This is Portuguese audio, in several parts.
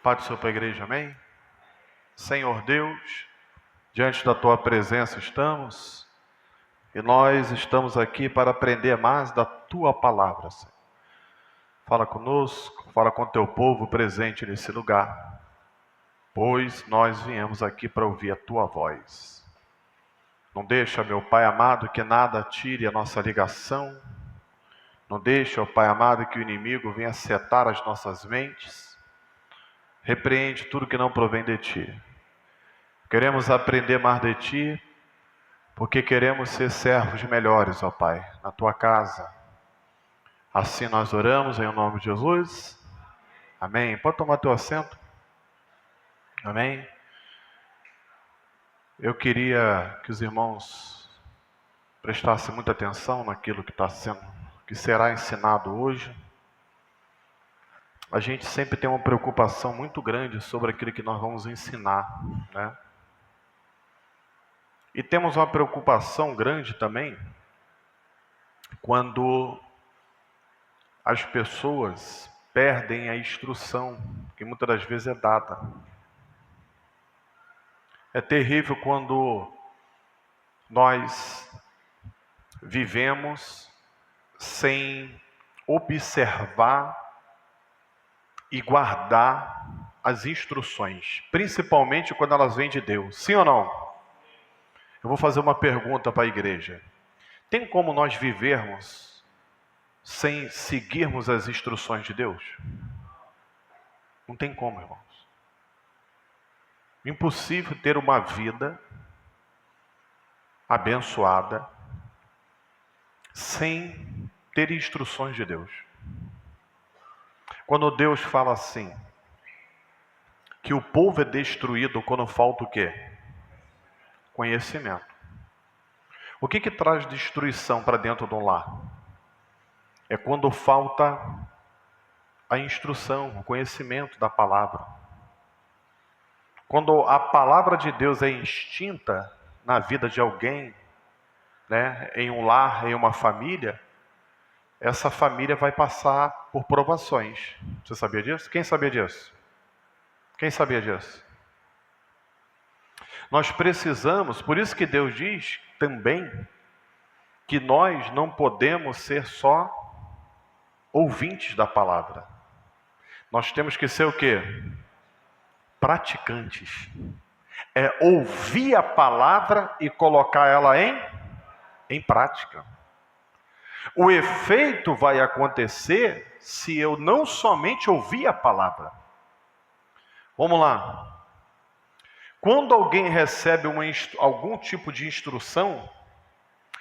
Pai do Senhor para a igreja, amém? Senhor Deus, diante da Tua presença estamos, e nós estamos aqui para aprender mais da Tua palavra, Senhor. Fala conosco, fala com o Teu povo presente nesse lugar, pois nós viemos aqui para ouvir a Tua voz. Não deixa, meu Pai amado, que nada tire a nossa ligação. Não deixa, ó Pai amado, que o inimigo venha setar as nossas mentes. Repreende tudo que não provém de Ti. Queremos aprender mais de Ti, porque queremos ser servos melhores, ó Pai, na Tua casa. Assim nós oramos em nome de Jesus. Amém. Pode tomar teu assento. Amém. Eu queria que os irmãos prestassem muita atenção naquilo que será ensinado hoje. A gente sempre tem uma preocupação muito grande sobre aquilo que nós vamos ensinar, né? E temos uma preocupação grande também quando as pessoas perdem a instrução que muitas das vezes é dada. É terrível quando nós vivemos sem observar e guardar as instruções, principalmente quando elas vêm de Deus. Sim ou não? Eu vou fazer uma pergunta para a igreja. Tem como nós vivermos sem seguirmos as instruções de Deus? Não tem como, irmãos. Impossível ter uma vida abençoada sem ter instruções de Deus. Quando Deus fala assim, que o povo é destruído quando falta o quê? Conhecimento. O que traz destruição para dentro de um lar? É quando falta a instrução, o conhecimento da palavra. Quando a palavra de Deus é extinta na vida de alguém, né, em um lar, em uma família, essa família vai passar por provações. Você sabia disso? Quem sabia disso? Quem sabia disso? Nós precisamos, por isso que Deus diz também que nós não podemos ser só ouvintes da palavra. Nós temos que ser o quê? Praticantes. É ouvir a palavra e colocar ela em prática. O efeito vai acontecer se eu não somente ouvir a palavra. Vamos lá. Quando alguém recebe algum tipo de instrução,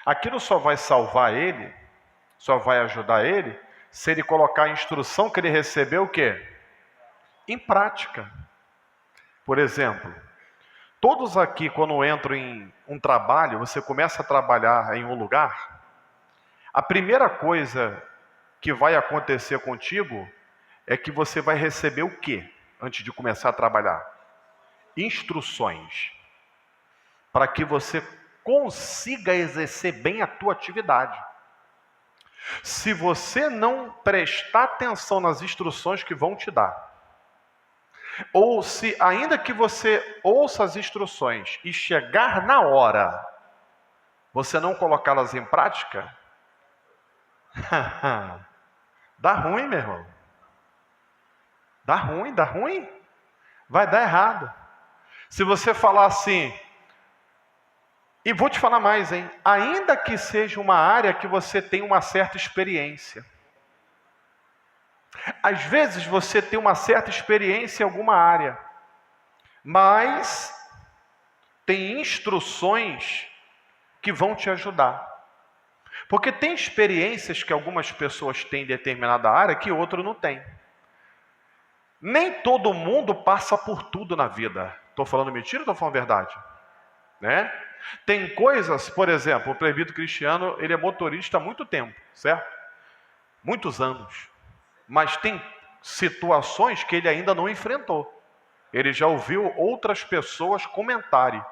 aquilo só vai salvar ele, só vai ajudar ele, se ele colocar a instrução que ele recebeu o quê? Em prática. Por exemplo, todos aqui quando entram em um trabalho, você começa a trabalhar em um lugar, a primeira coisa que vai acontecer contigo é que você vai receber o quê antes de começar a trabalhar? Instruções. Para que você consiga exercer bem a tua atividade. Se você não prestar atenção nas instruções que vão te dar, ou se ainda que você ouça as instruções e chegar na hora, você não colocá-las em prática, dá ruim, meu irmão. Dá ruim. Vai dar errado. Se você falar assim, e vou te falar mais, hein? Ainda que seja uma área que você tem uma certa experiência. Às vezes você tem uma certa experiência em alguma área, mas tem instruções que vão te ajudar. Porque tem experiências que algumas pessoas têm em determinada área que outro não tem. Nem todo mundo passa por tudo na vida. Estou falando mentira ou estou falando verdade? Né? Tem coisas, por exemplo, o presbítero Cristiano, ele é motorista há muito tempo, certo? Muitos anos. Mas tem situações que ele ainda não enfrentou. Ele já ouviu outras pessoas comentarem.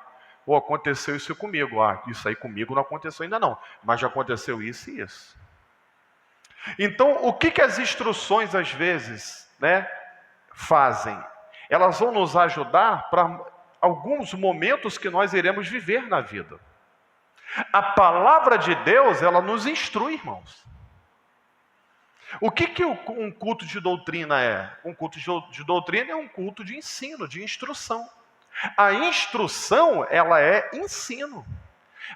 Ou aconteceu isso comigo. Isso aí comigo não aconteceu ainda não. Mas já aconteceu isso e isso. Então, o que as instruções às vezes, né, fazem? elas vão nos ajudar para alguns momentos que nós iremos viver na vida. A palavra de Deus, ela nos instrui, irmãos. O que um culto de doutrina é? Um culto de doutrina é um culto de ensino, de instrução. A instrução, ela é ensino.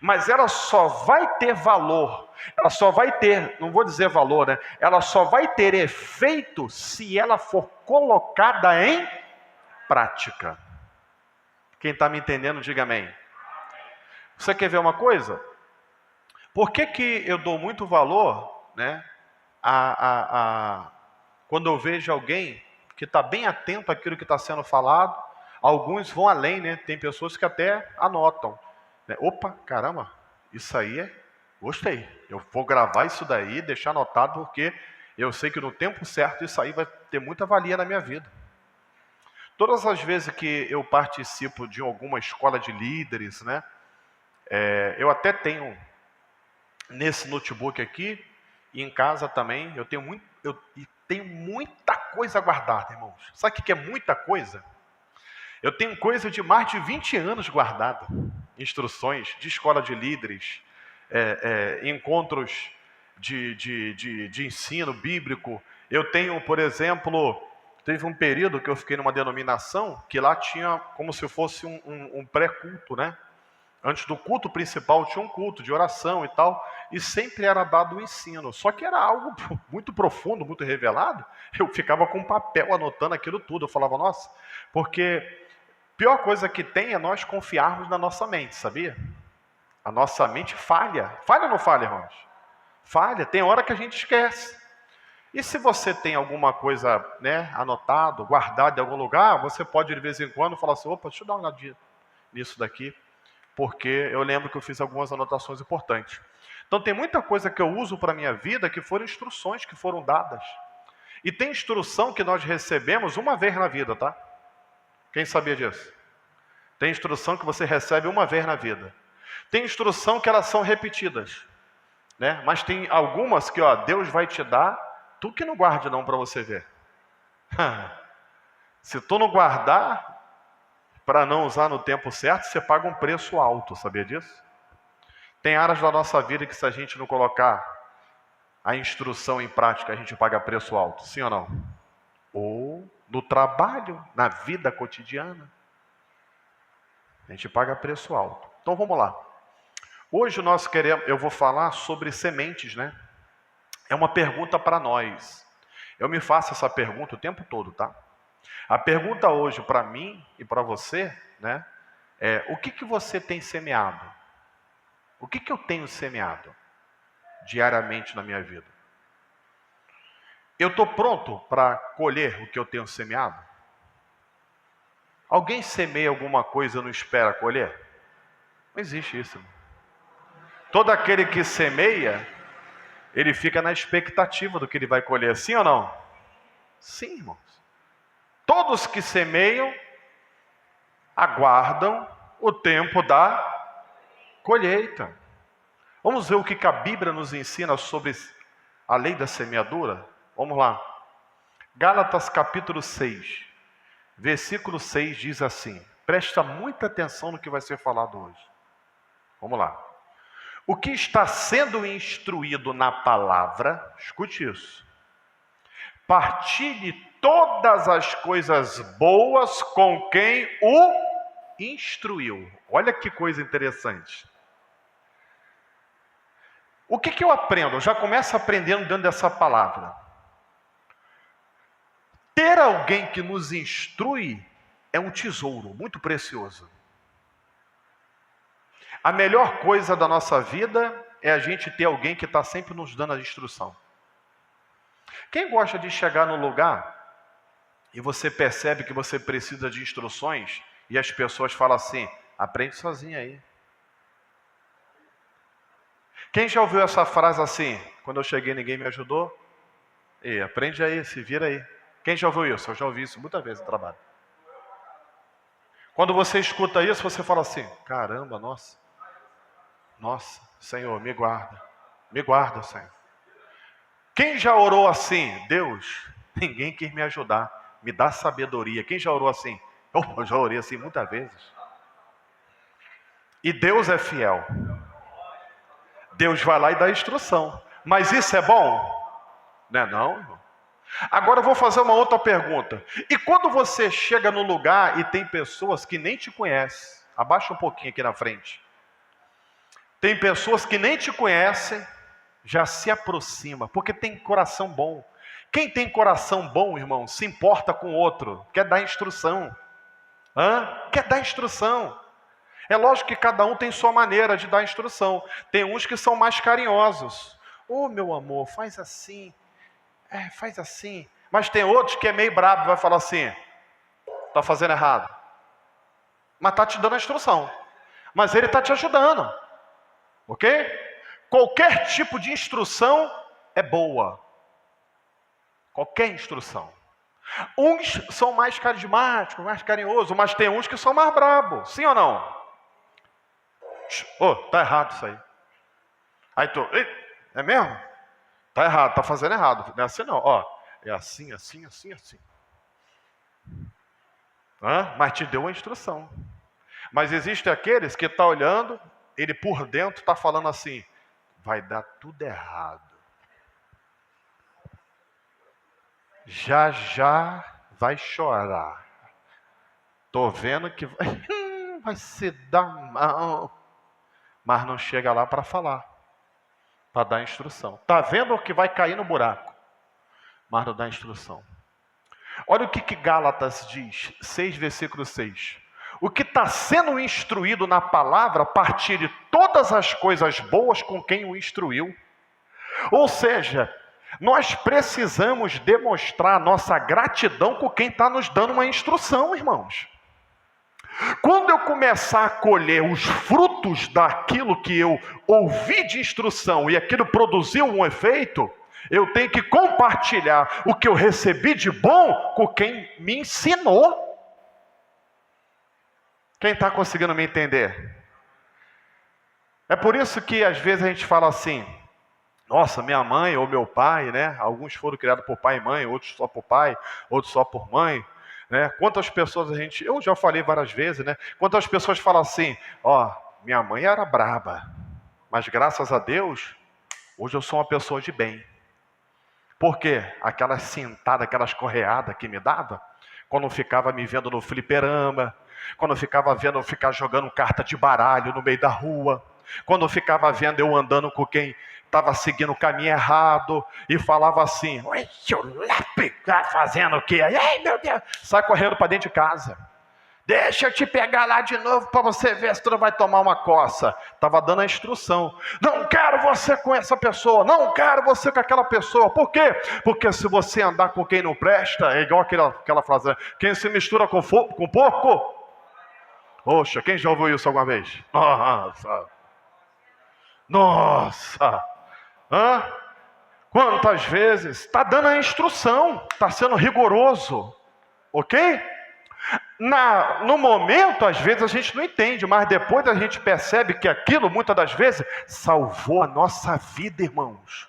Mas ela só vai ter valor, ela só vai ter, não vou dizer valor, né? Ela só vai ter efeito se ela for colocada em prática. Quem está me entendendo, diga amém. Você quer ver uma coisa? Por que eu dou muito valor, né, quando eu vejo alguém que está bem atento àquilo que está sendo falado? Alguns vão além, né? Tem pessoas que até anotam. Opa, caramba, isso aí gostei. Eu vou gravar isso daí, deixar anotado, porque eu sei que no tempo certo isso aí vai ter muita valia na minha vida. Todas as vezes que eu participo de alguma escola de líderes, né? Eu até tenho nesse notebook aqui, e em casa também, eu tenho muita coisa guardada, irmãos. Sabe o que é muita coisa? Eu tenho coisa de mais de 20 anos guardada. Instruções de escola de líderes, encontros de ensino bíblico. Eu tenho, por exemplo, teve um período que eu fiquei numa denominação que lá tinha como se fosse um pré-culto, né? Antes do culto principal tinha um culto de oração e tal, e sempre era dado o ensino. Só que era algo muito profundo, muito revelado. Eu ficava com papel anotando aquilo tudo. Eu falava, nossa, porque a pior coisa que tem é nós confiarmos na nossa mente, sabia? A nossa mente falha. Falha ou não falha, irmãos? Falha. Tem hora que a gente esquece. E se você tem alguma coisa, né, anotado, guardado em algum lugar, você pode de vez em quando falar assim, opa, deixa eu dar uma olhadinha nisso daqui, porque eu lembro que eu fiz algumas anotações importantes. Então tem muita coisa que eu uso para a minha vida que foram instruções que foram dadas. E tem instrução que nós recebemos uma vez na vida, tá? Quem sabia disso? Tem instrução que você recebe uma vez na vida. Tem instrução que elas são repetidas, né? Mas tem algumas que, Deus vai te dar, tu que não guarde não para você ver. Se tu não guardar, para não usar no tempo certo, você paga um preço alto, sabia disso? Tem áreas da nossa vida que se a gente não colocar a instrução em prática, a gente paga preço alto, sim ou não? Ou no trabalho, na vida cotidiana, a gente paga preço alto. Então vamos lá. Hoje eu vou falar sobre sementes, né? É uma pergunta para nós. Eu me faço essa pergunta o tempo todo, tá? A pergunta hoje para mim e para você, né? O que você tem semeado? O que eu tenho semeado diariamente na minha vida? Eu estou pronto para colher o que eu tenho semeado? Alguém semeia alguma coisa e não espera colher? Não existe isso. Todo aquele que semeia, ele fica na expectativa do que ele vai colher, sim ou não? Sim, irmãos. Todos que semeiam, aguardam o tempo da colheita. Vamos ver o que a Bíblia nos ensina sobre a lei da semeadura? Vamos lá. Gálatas capítulo 6, versículo 6 diz assim. Presta muita atenção no que vai ser falado hoje. Vamos lá. O que está sendo instruído na palavra, escute isso. Partilhe todas as coisas boas com quem o instruiu. Olha que coisa interessante. O que eu aprendo? Eu já começo aprendendo dentro dessa palavra. Ter alguém que nos instrui é um tesouro muito precioso. A melhor coisa da nossa vida é a gente ter alguém que está sempre nos dando a instrução. Quem gosta de chegar no lugar e você percebe que você precisa de instruções e as pessoas falam assim, aprende sozinho aí. Quem já ouviu essa frase assim, quando eu cheguei ninguém me ajudou? Aprende aí, se vira aí. Quem já ouviu isso? Eu já ouvi isso muitas vezes no trabalho. Quando você escuta isso, você fala assim, caramba, nossa, Senhor, me guarda, Senhor. Quem já orou assim? Deus, ninguém quis me ajudar. me dá sabedoria. Quem já orou assim? Eu já orei assim muitas vezes. E Deus é fiel. Deus vai lá e dá instrução. Mas isso é bom? Não é não, irmão? Agora eu vou fazer uma outra pergunta. E quando você chega no lugar e tem pessoas que nem te conhecem, abaixa um pouquinho aqui na frente. Tem pessoas que nem te conhecem, já se aproxima, porque tem coração bom. Quem tem coração bom, irmão, se importa com o outro, quer dar instrução. Quer dar instrução. É lógico que cada um tem sua maneira de dar instrução. Tem uns que são mais carinhosos. Ô, meu amor, faz assim. Faz assim. Mas tem outros que é meio brabo, vai falar assim, está fazendo errado. Mas está te dando a instrução. Mas ele está te ajudando. Ok? Qualquer tipo de instrução é boa. Qualquer instrução. Uns são mais carismáticos, mais carinhosos, mas tem uns que são mais brabos. Sim ou não? Tá errado isso aí. Aí tu, é mesmo? Tá errado, tá fazendo errado. Não é assim não, é assim, assim, assim, assim. Mas te deu uma instrução. Mas existem aqueles que tá olhando, ele por dentro tá falando assim, vai dar tudo errado. Já já vai chorar. Tô vendo que vai se dar mal. Mas não chega lá para falar, para dar instrução. Tá vendo que vai cair no buraco, mas não dá instrução. Olha o que Gálatas diz, 6, versículo 6. O que está sendo instruído na palavra, partilhe todas as coisas boas com quem o instruiu. Ou seja, nós precisamos demonstrar nossa gratidão com quem está nos dando uma instrução, irmãos. Quando eu começar a colher os frutos daquilo que eu ouvi de instrução e aquilo produziu um efeito, eu tenho que compartilhar o que eu recebi de bom com quem me ensinou. Quem está conseguindo me entender? É por isso que às vezes a gente fala assim, nossa, minha mãe ou meu pai, né? Alguns foram criados por pai e mãe, outros só por pai, outros só por mãe. Né? Quantas pessoas eu já falei várias vezes, né? Quantas pessoas falam assim, minha mãe era braba, mas graças a Deus, hoje eu sou uma pessoa de bem. Por quê? Aquelas cintadas, aquelas correadas que me dava, quando eu ficava me vendo no fliperama, quando eu ficava vendo eu ficar jogando carta de baralho no meio da rua, quando eu ficava vendo eu andando com quem estava seguindo o caminho errado e falava assim, oi, seu lápis, tá fazendo o quê? Ai, meu Deus, sai correndo para dentro de casa. Deixa eu te pegar lá de novo para você ver se tu não vai tomar uma coça. Estava dando a instrução. Não quero você com essa pessoa, não quero você com aquela pessoa. Por quê? Porque se você andar com quem não presta, é igual aquela frase, quem se mistura com porco. Poxa, quem já ouviu isso alguma vez? Nossa! Quantas vezes? Está dando a instrução, está sendo rigoroso, ok? No momento, às vezes a gente não entende, mas depois a gente percebe que aquilo, muitas das vezes, salvou a nossa vida, irmãos.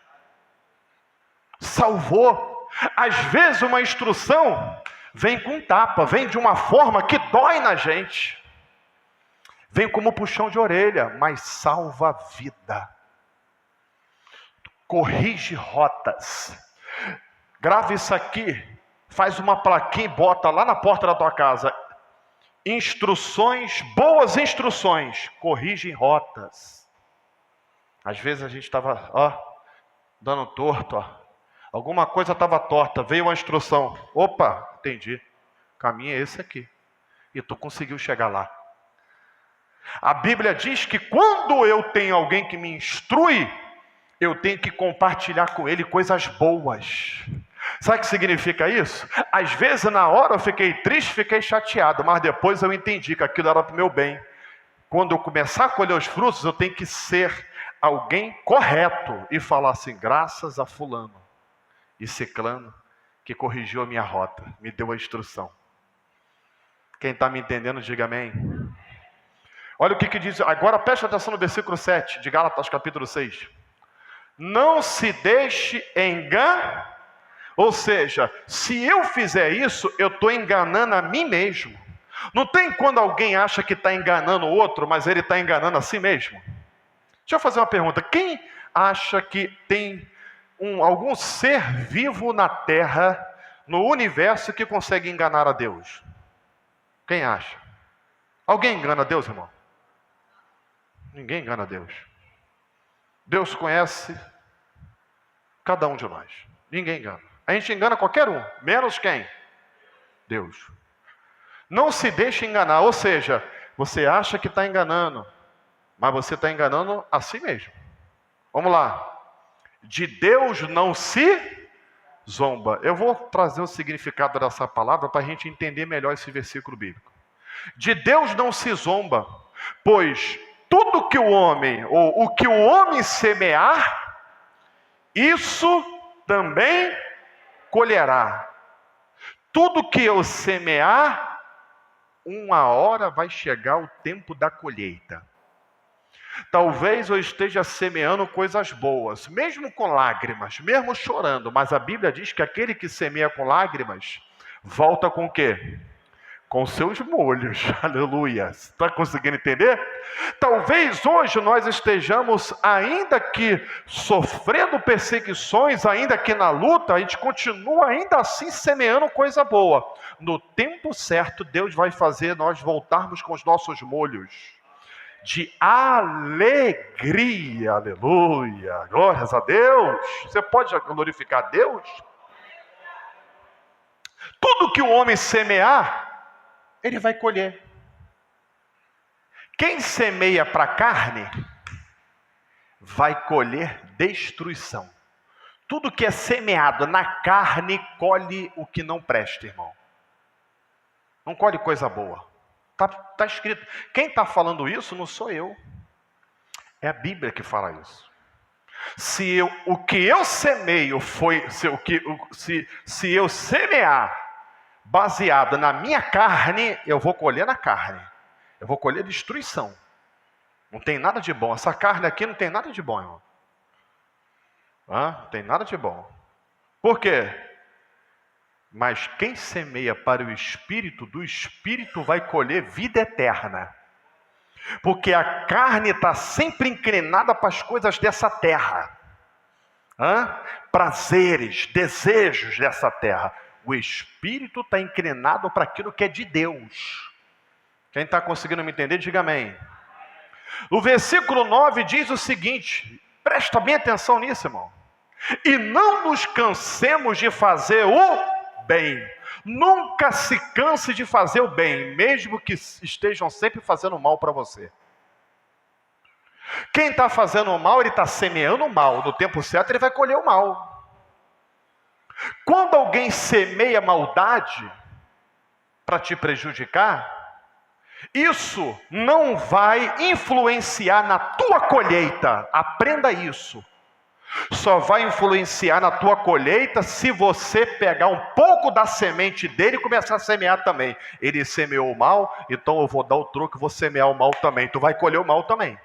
Salvou. Às vezes uma instrução vem com tapa, vem de uma forma que dói na gente. Vem como puxão de orelha, mas salva a vida. Corrige rotas. Grava isso aqui, faz uma plaquinha e bota lá na porta da tua casa. Instruções, boas instruções, corrigem rotas. Às vezes a gente estava, dando torto, alguma coisa estava torta, veio uma instrução. Opa, entendi. O caminho é esse aqui. E tu conseguiu chegar lá. A Bíblia diz que quando eu tenho alguém que me instrui, eu tenho que compartilhar com ele coisas boas. Sabe o que significa isso? Às vezes na hora eu fiquei triste, fiquei chateado, mas depois eu entendi que aquilo era para o meu bem. Quando eu começar a colher os frutos, eu tenho que ser alguém correto e falar assim, graças a fulano e ciclano que corrigiu a minha rota, me deu a instrução. Quem está me entendendo, diga amém. Olha o que diz, agora preste atenção no versículo 7 de Gálatas capítulo 6. Não se deixe enganar. Ou seja, se eu fizer isso, eu estou enganando a mim mesmo. Não tem quando alguém acha que está enganando o outro, mas ele está enganando a si mesmo? Deixa eu fazer uma pergunta. Quem acha que tem algum ser vivo na Terra, no universo, que consegue enganar a Deus? Quem acha? Alguém engana a Deus, irmão? Ninguém engana a Deus. Deus conhece cada um de nós. Ninguém engana. A gente engana qualquer um, menos quem? Deus. Não se deixe enganar, ou seja, você acha que está enganando, mas você está enganando a si mesmo. Vamos lá. De Deus não se zomba. Eu vou trazer o significado dessa palavra para a gente entender melhor esse versículo bíblico. De Deus não se zomba, pois tudo que o homem, ou o que o homem semear, isso também colherá. Tudo que eu semear, uma hora vai chegar o tempo da colheita. Talvez eu esteja semeando coisas boas, mesmo com lágrimas, mesmo chorando, mas a Bíblia diz que aquele que semeia com lágrimas, volta com o quê? Com seus molhos, aleluia. Está conseguindo entender? Talvez hoje nós estejamos, ainda que sofrendo perseguições, ainda que na luta, a gente continua ainda assim semeando coisa boa. No tempo certo, Deus vai fazer nós voltarmos com os nossos molhos de alegria, aleluia, glórias a Deus. Você pode glorificar a Deus? Tudo que o homem semear, ele vai colher. Quem semeia para a carne, vai colher destruição. Tudo que é semeado na carne, colhe o que não presta, irmão. Não colhe coisa boa. Está escrito. Quem está falando isso não sou eu. É a Bíblia que fala isso. O que eu semeio foi, se eu semear baseado na minha carne, eu vou colher na carne. Eu vou colher destruição. Não tem nada de bom. Essa carne aqui não tem nada de bom, irmão. Não tem nada de bom. Por quê? Mas quem semeia para o Espírito, do Espírito vai colher vida eterna. Porque a carne está sempre inclinada para as coisas dessa terra. Prazeres, desejos dessa terra. O Espírito está inclinado para aquilo que é de Deus. Quem está conseguindo me entender, diga amém. O versículo 9 diz o seguinte, presta bem atenção nisso, irmão. E não nos cansemos de fazer o bem. Nunca se canse de fazer o bem, mesmo que estejam sempre fazendo mal para você. Quem está fazendo o mal, ele está semeando o mal. No tempo certo, ele vai colher o mal. Quando alguém semeia maldade para te prejudicar, isso não vai influenciar na tua colheita. Aprenda isso. Só vai influenciar na tua colheita se você pegar um pouco da semente dele e começar a semear também. Ele semeou o mal, então eu vou dar o troco e vou semear o mal também. Tu vai colher o mal também.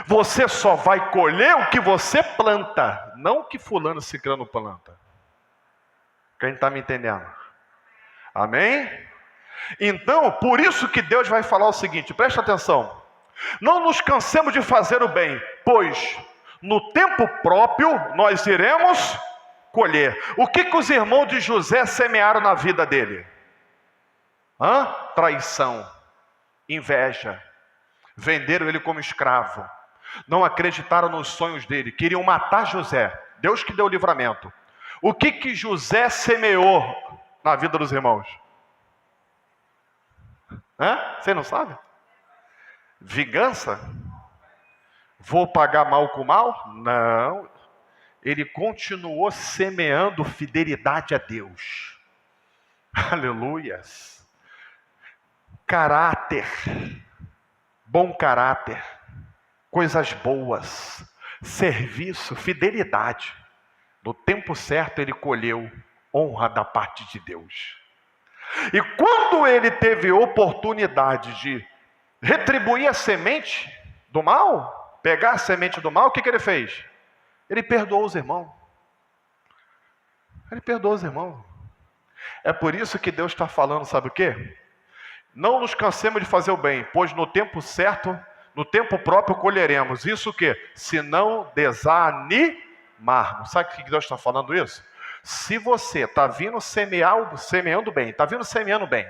Você só vai colher o que você planta, não o que fulano ciclano planta. Quem está me entendendo? Amém? Então, por isso que Deus vai falar o seguinte, presta atenção. Não nos cansemos de fazer o bem, pois no tempo próprio nós iremos colher. O que os irmãos de José semearam na vida dele? Traição, inveja. Venderam ele como escravo. Não acreditaram nos sonhos dele. Queriam matar José. Deus que deu o livramento. O que José semeou na vida dos irmãos? Você não sabe? Vingança? Vou pagar mal com mal? Não. Ele continuou semeando fidelidade a Deus. Aleluias. Caráter. Bom caráter. Coisas boas. Serviço, fidelidade. No tempo certo ele colheu honra da parte de Deus. E quando ele teve oportunidade de retribuir a semente do mal, pegar a semente do mal, o que ele fez? Ele perdoou os irmãos. Ele perdoa os irmãos. É por isso que Deus está falando, sabe o quê? Não nos cansemos de fazer o bem, pois no tempo certo, no tempo próprio colheremos. Isso o quê? Se não desanimarmos. Sabe o que Deus está falando isso? Se você está vindo semeando bem, está vindo semeando bem,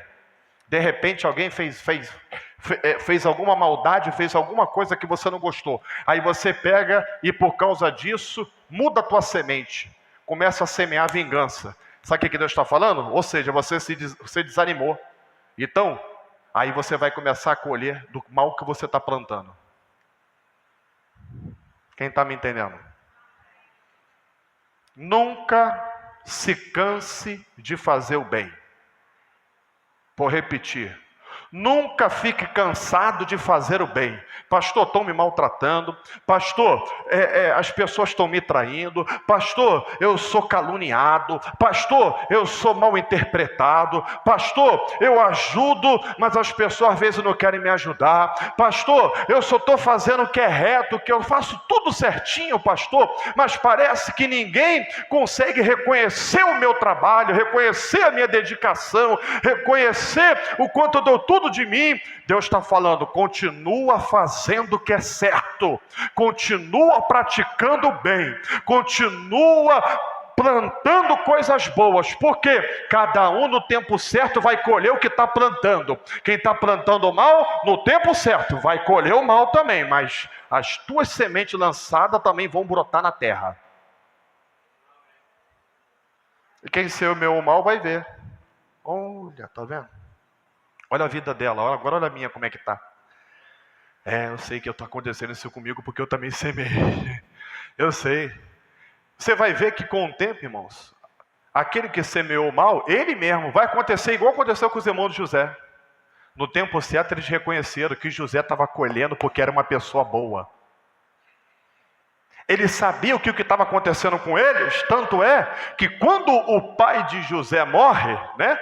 de repente alguém fez alguma maldade, fez alguma coisa que você não gostou. Aí você pega e por causa disso, muda a tua semente. Começa a semear vingança. Sabe o que Deus está falando? Ou seja, você desanimou. Então, aí você vai começar a colher do mal que você está plantando. Quem está me entendendo? Nunca se canse de fazer o bem. Vou repetir. Nunca fique cansado de fazer o bem. Pastor, estão me maltratando. Pastor, as pessoas estão me traindo. Pastor, eu sou caluniado. Pastor, eu sou mal interpretado. Pastor, eu ajudo, mas as pessoas às vezes não querem me ajudar. Pastor, eu só estou fazendo o que é reto, que eu faço tudo certinho, pastor, mas parece que ninguém consegue reconhecer o meu trabalho, reconhecer a minha dedicação, reconhecer o quanto eu dou tudo de mim. Deus está falando, continua fazendo o que é certo, continua praticando o bem, continua plantando coisas boas, porque cada um no tempo certo vai colher o que está plantando. Quem está plantando o mal, no tempo certo, vai colher o mal também, mas as tuas sementes lançadas também vão brotar na terra. E quem semeou o mal vai ver. Olha, tá vendo? Olha a vida dela, agora olha a minha como é que está. Eu sei que está acontecendo isso comigo porque eu também semeei. Eu sei. Você vai ver que com o tempo, irmãos, aquele que semeou mal, ele mesmo, vai acontecer igual aconteceu com os irmãos de José. No tempo certo eles reconheceram que José estava colhendo porque era uma pessoa boa. Eles sabiam que o que estava acontecendo com eles, tanto é que quando o pai de José morre, né?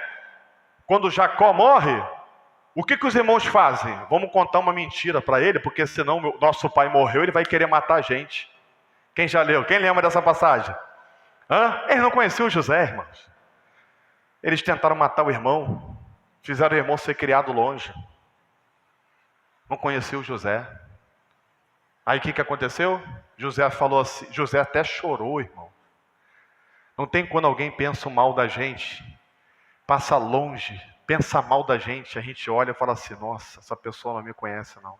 Quando Jacó morre, o que os irmãos fazem? Vamos contar uma mentira para ele, porque senão nosso pai morreu, ele vai querer matar a gente. Quem já leu? Quem lembra dessa passagem? Eles não conheciam José, irmãos. Eles tentaram matar o irmão, fizeram o irmão ser criado longe. Não conheciam José. Aí o que aconteceu? José falou assim, José até chorou, irmão. Não tem quando alguém pensa mal da gente, passa longe, pensa mal da gente, a gente olha e fala assim, nossa, essa pessoa não me conhece não.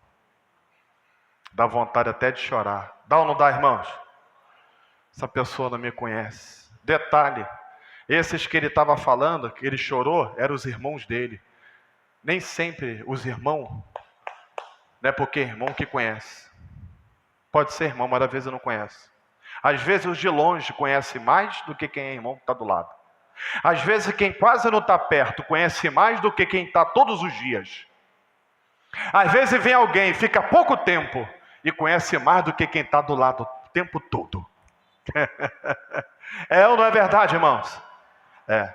Dá vontade até de chorar. Dá ou não dá, irmãos? Essa pessoa não me conhece. Detalhe, esses que ele estava falando, que ele chorou, eram os irmãos dele. Nem sempre os irmãos, não é porque é irmão que conhece. Pode ser irmão, mas às vezes não conhece. Às vezes os de longe conhecem mais do que quem é irmão que está do lado. Às vezes quem quase não está perto conhece mais do que quem está todos os dias. Às vezes vem alguém, fica pouco tempo e conhece mais do que quem está do lado o tempo todo. É ou não é verdade, irmãos? É.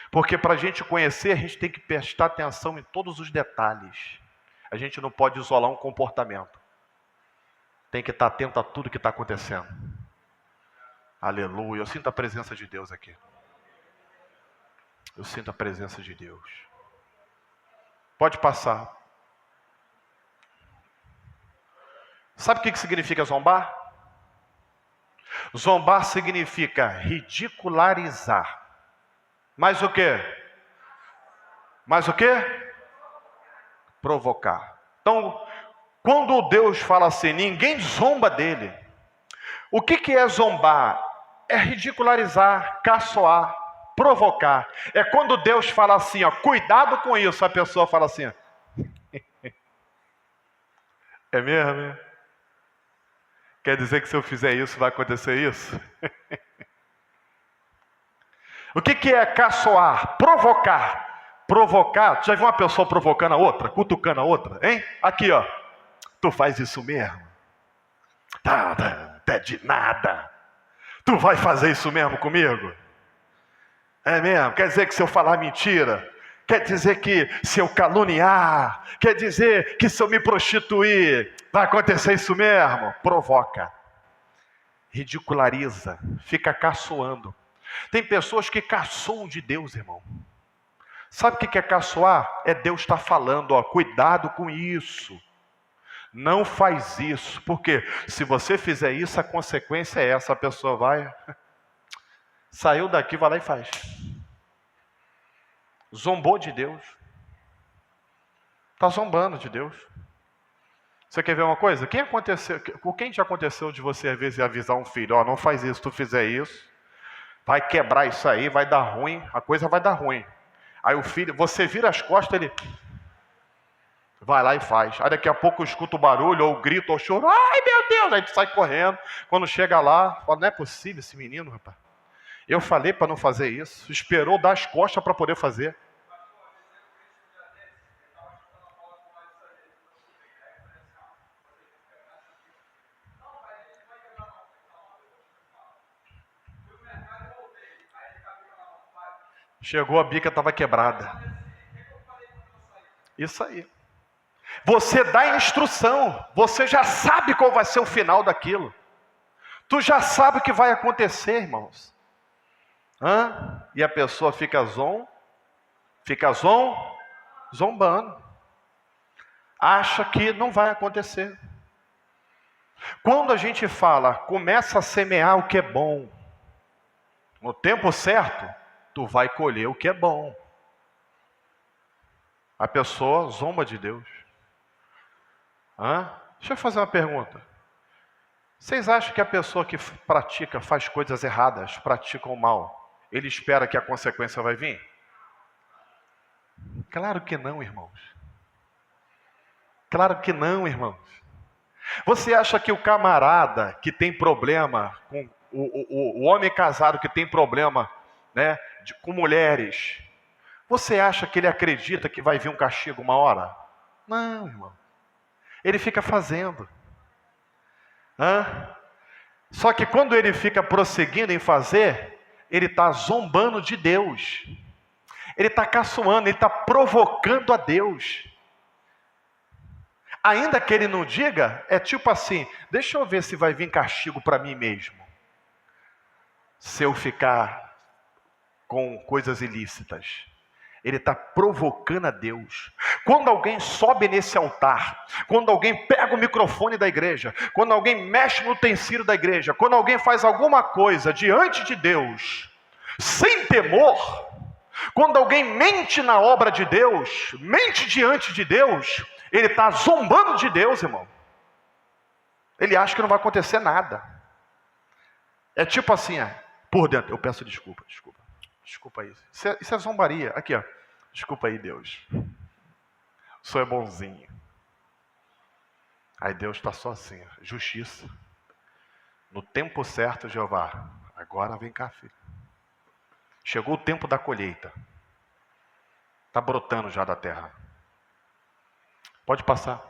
Porque para a gente conhecer, a gente tem que prestar atenção em todos os detalhes. A gente não pode isolar um comportamento. Tem que estar atento a tudo que está acontecendo. Aleluia, eu sinto a presença de Deus aqui. Eu sinto a presença de Deus. Pode passar. Sabe o que significa zombar? Zombar significa ridicularizar. Mas o quê? Mas o quê? Provocar. Então, quando Deus fala assim, ninguém zomba dele. O que é zombar? É ridicularizar, caçoar, provocar. É quando Deus fala assim, ó, cuidado com isso. A pessoa fala assim, ó, é mesmo, hein? Quer dizer que se eu fizer isso, vai acontecer isso? O que é caçoar? Provocar. Provocar, já viu uma pessoa provocando a outra, cutucando a outra, hein? Aqui, ó, tu faz isso mesmo? Tá de nada. Tu vai fazer isso mesmo comigo? É mesmo? Quer dizer que se eu falar mentira? Quer dizer que se eu caluniar? Quer dizer que se eu me prostituir? Vai acontecer isso mesmo? Provoca. Ridiculariza. Fica caçoando. Tem pessoas que caçoam de Deus, irmão. Sabe o que é caçoar? É Deus estar falando, ó, cuidado com isso. Não faz isso, porque se você fizer isso, a consequência é essa, a pessoa vai, saiu daqui, vai lá e faz. Zombou de Deus. Está zombando de Deus. Você quer ver uma coisa? Com quem já aconteceu de você às vezes avisar um filho, ó, não faz isso, se tu fizer isso, vai quebrar isso aí, vai dar ruim, a coisa vai dar ruim. Aí o filho, você vira as costas, ele vai lá e faz. Aí daqui a pouco escuta o barulho, ou o grito, ou o choro, ai meu Deus, aí tu sai correndo. Quando chega lá, fala, não é possível esse menino, rapaz. Eu falei para não fazer isso, esperou dar as costas para poder fazer. Chegou, a bica estava quebrada. Isso aí. Você dá instrução, você já sabe qual vai ser o final daquilo. Tu já sabe o que vai acontecer, irmãos. E a pessoa fica zombando. Acha que não vai acontecer. Quando a gente fala, começa a semear o que é bom. No tempo certo, tu vai colher o que é bom. A pessoa zomba de Deus. Deixa eu fazer uma pergunta. Vocês acham que a pessoa que faz coisas erradas, pratica o mal, ele espera que a consequência vai vir? Claro que não, irmãos. Claro que não, irmãos. Você acha que o camarada que tem problema, com o homem casado que tem problema, né, com mulheres, você acha que ele acredita que vai vir um castigo uma hora? Não, irmão. Ele fica fazendo. Só que quando ele fica prosseguindo em fazer, ele está zombando de Deus. Ele está caçoando, ele está provocando a Deus. Ainda que ele não diga, é tipo assim, deixa eu ver se vai vir castigo para mim mesmo. Se eu ficar com coisas ilícitas. Ele está provocando a Deus. Quando alguém sobe nesse altar, quando alguém pega o microfone da igreja, quando alguém mexe no utensílio da igreja, quando alguém faz alguma coisa diante de Deus, sem temor, quando alguém mente na obra de Deus, mente diante de Deus, ele está zombando de Deus, irmão. Ele acha que não vai acontecer nada. É tipo assim, por dentro, eu peço desculpa aí. Isso é zombaria. Aqui, ó. Desculpa aí, Deus. O senhor é bonzinho. Aí Deus está só assim, ó. Justiça. No tempo certo, Jeová. Agora vem cá, filho. Chegou o tempo da colheita. Está brotando já da terra. Pode passar.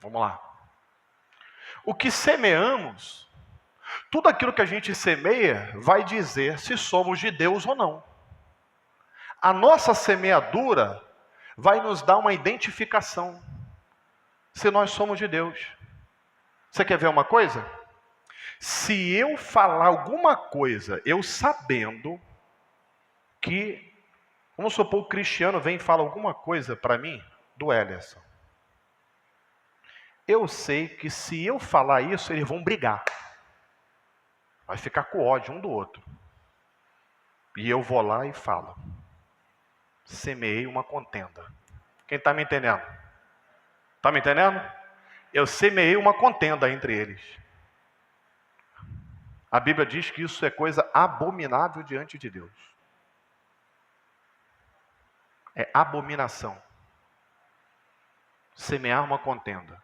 Vamos lá. O que semeamos, tudo aquilo que a gente semeia vai dizer se somos de Deus ou não. A nossa semeadura vai nos dar uma identificação se nós somos de Deus. Você quer ver uma coisa? Se eu falar alguma coisa, eu sabendo que, vamos supor, o Cristiano vem e fala alguma coisa para mim, do Ellerson. Eu sei que se eu falar isso, eles vão brigar. Vai ficar com ódio um do outro. E eu vou lá e falo. Semeei uma contenda. Quem está me entendendo? Está me entendendo? Eu semeei uma contenda entre eles. A Bíblia diz que isso é coisa abominável diante de Deus. É abominação. Semear uma contenda.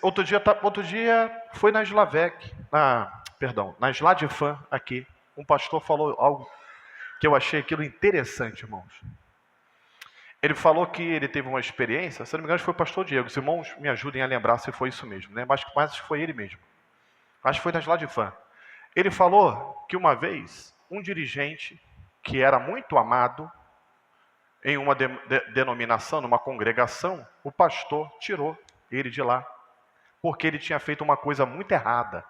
Outro dia foi na Slavec, na Sladfan aqui. Um pastor falou algo que eu achei aquilo interessante, irmãos. Ele falou que ele teve uma experiência, se não me engano foi o pastor Diego. Os irmãos me ajudem a lembrar se foi isso mesmo, né? Mas foi ele mesmo. Acho que foi na Sladfan. Ele falou que uma vez, um dirigente que era muito amado, em uma denominação, numa congregação, o pastor tirou ele de lá porque ele tinha feito uma coisa muito errada,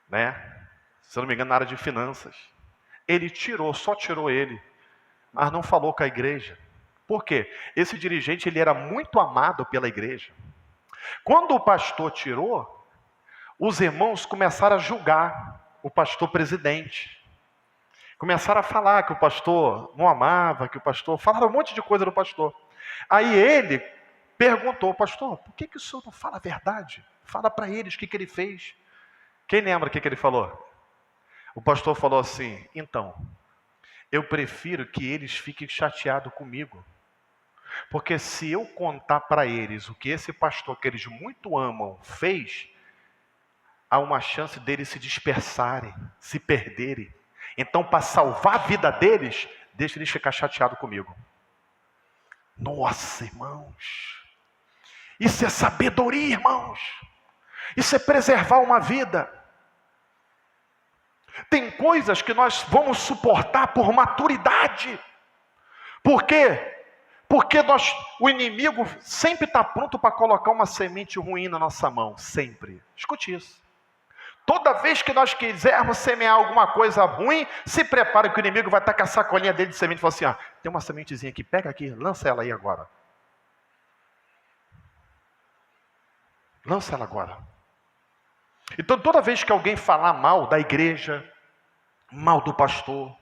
né? Se eu não me engano, na área de finanças. Ele tirou, só tirou ele, mas não falou com a igreja. Por quê? Esse dirigente, ele era muito amado pela igreja. Quando o pastor tirou, os irmãos começaram a julgar o pastor presidente. Começaram a falar que o pastor não amava, que o pastor... Falaram um monte de coisa do pastor. Aí ele perguntou, pastor, por que o senhor não fala a verdade? Fala para eles o que ele fez. Quem lembra o que ele falou? O pastor falou assim, então, eu prefiro que eles fiquem chateados comigo. Porque se eu contar para eles o que esse pastor, que eles muito amam, fez, há uma chance deles se dispersarem, se perderem. Então, para salvar a vida deles, deixa eles ficar chateados comigo. Nossa, irmãos, isso é sabedoria, irmãos. Isso é preservar uma vida. Tem coisas que nós vamos suportar por maturidade. Por quê? Porque o inimigo sempre está pronto para colocar uma semente ruim na nossa mão. Sempre. Escute isso. Toda vez que nós quisermos semear alguma coisa ruim, se prepare que o inimigo vai estar com a sacolinha dele de semente e falar assim, tem uma sementezinha aqui, pega aqui, lança ela aí agora. Lança ela agora. Então toda vez que alguém falar mal da igreja, mal do pastor,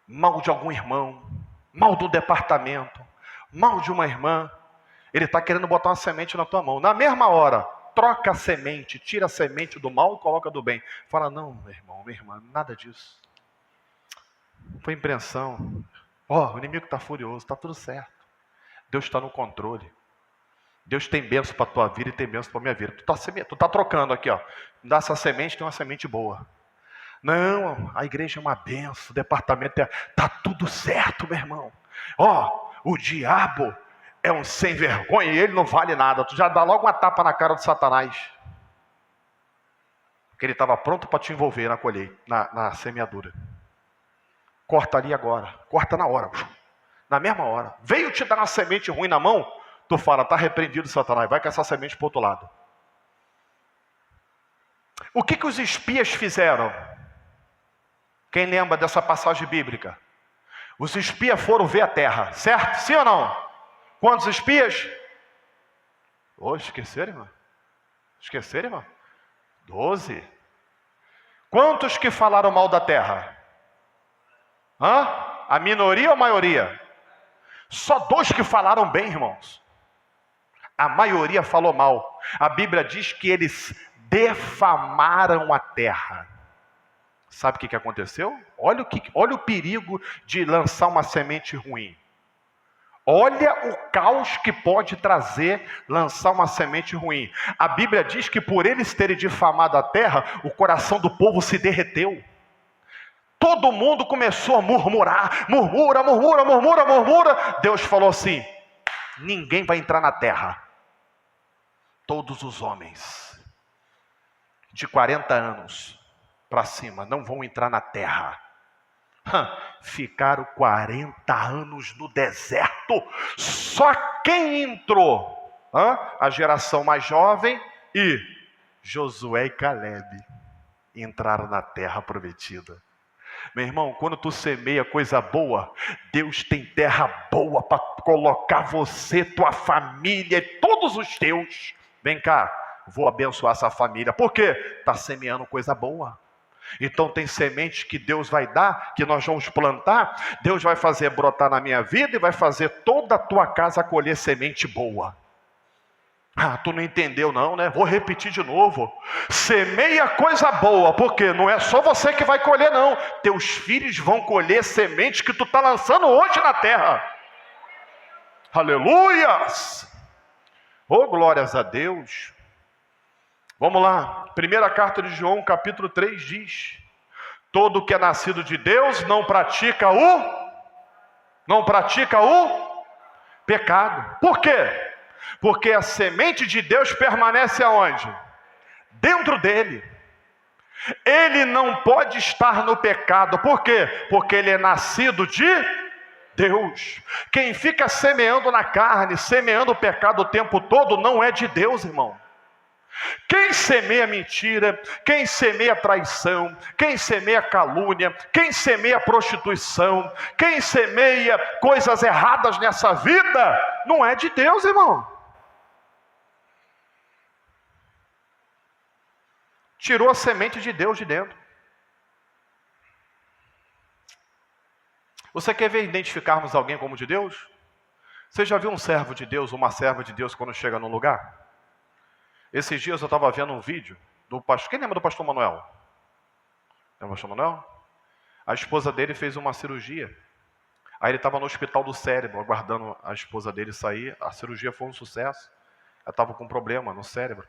mal de algum irmão, mal do departamento, mal de uma irmã, ele está querendo botar uma semente na tua mão. Na mesma hora, troca a semente, tira a semente do mal e coloca do bem. Fala, não, meu irmão, minha irmã, nada disso. Foi impressão. O inimigo está furioso, está tudo certo. Deus está no controle. Deus tem bênção para a tua vida e tem bênção para a minha vida. Tu está trocando aqui, ó. Dá essa semente, tem uma semente boa. Não, a igreja é uma bênção, o departamento está tudo certo, meu irmão. O diabo é um sem vergonha e ele não vale nada. Tu já dá logo uma tapa na cara de Satanás. Porque ele estava pronto para te envolver na colheita, na semeadura. Corta ali agora, corta na hora, na mesma hora. Veio te dar uma semente ruim na mão, tu fala, está repreendido Satanás, vai com essa semente para o outro lado. O que os espias fizeram? Quem lembra dessa passagem bíblica? Os espias foram ver a terra, certo? Sim ou não? Quantos espias? Esqueceram, irmão? Esqueceram, irmão? 12. Quantos que falaram mal da terra? A minoria ou a maioria? Só 2 que falaram bem, irmãos. A maioria falou mal. A Bíblia diz que eles defamaram a terra. Sabe o que aconteceu? Olha o perigo de lançar uma semente ruim. Olha o caos que pode trazer lançar uma semente ruim. A Bíblia diz que por eles terem difamado a terra, o coração do povo se derreteu. Todo mundo começou a murmurar. Murmura. Deus falou assim, ninguém vai entrar na terra. Todos os homens de 40 anos para cima não vão entrar na terra. Ficaram 40 anos no deserto. Só quem entrou, a geração mais jovem e Josué e Caleb entraram na terra prometida. Meu irmão, quando tu semeia coisa boa, Deus tem terra boa para colocar você, tua família e todos os teus. Vem cá, vou abençoar essa família. Por quê? Está semeando coisa boa. Então tem sementes que Deus vai dar, que nós vamos plantar, Deus vai fazer brotar na minha vida e vai fazer toda a tua casa colher semente boa. Tu não entendeu não, né? Vou repetir de novo. Semeia coisa boa, porque não é só você que vai colher não. Teus filhos vão colher sementes que tu está lançando hoje na terra. Aleluias! Glórias a Deus. Vamos lá, 1ª carta de João, capítulo 3 diz: todo que é nascido de Deus não pratica o pecado. Por quê? Porque a semente de Deus permanece aonde? Dentro dele. Ele não pode estar no pecado. Por quê? Porque ele é nascido de Deus. Quem fica semeando na carne, semeando o pecado o tempo todo, não é de Deus, irmão. Quem semeia mentira, quem semeia traição, quem semeia calúnia, quem semeia prostituição, quem semeia coisas erradas nessa vida, não é de Deus, irmão. Tirou a semente de Deus de dentro. Você quer ver identificarmos alguém como de Deus? Você já viu um servo de Deus, uma serva de Deus quando chega num lugar? Esses dias eu estava vendo um vídeo do pastor. Quem lembra do pastor Manuel? Lembra do pastor Manuel? A esposa dele fez uma cirurgia. Aí ele estava no hospital do cérebro, aguardando a esposa dele sair. A cirurgia foi um sucesso. Ela estava com um problema no cérebro.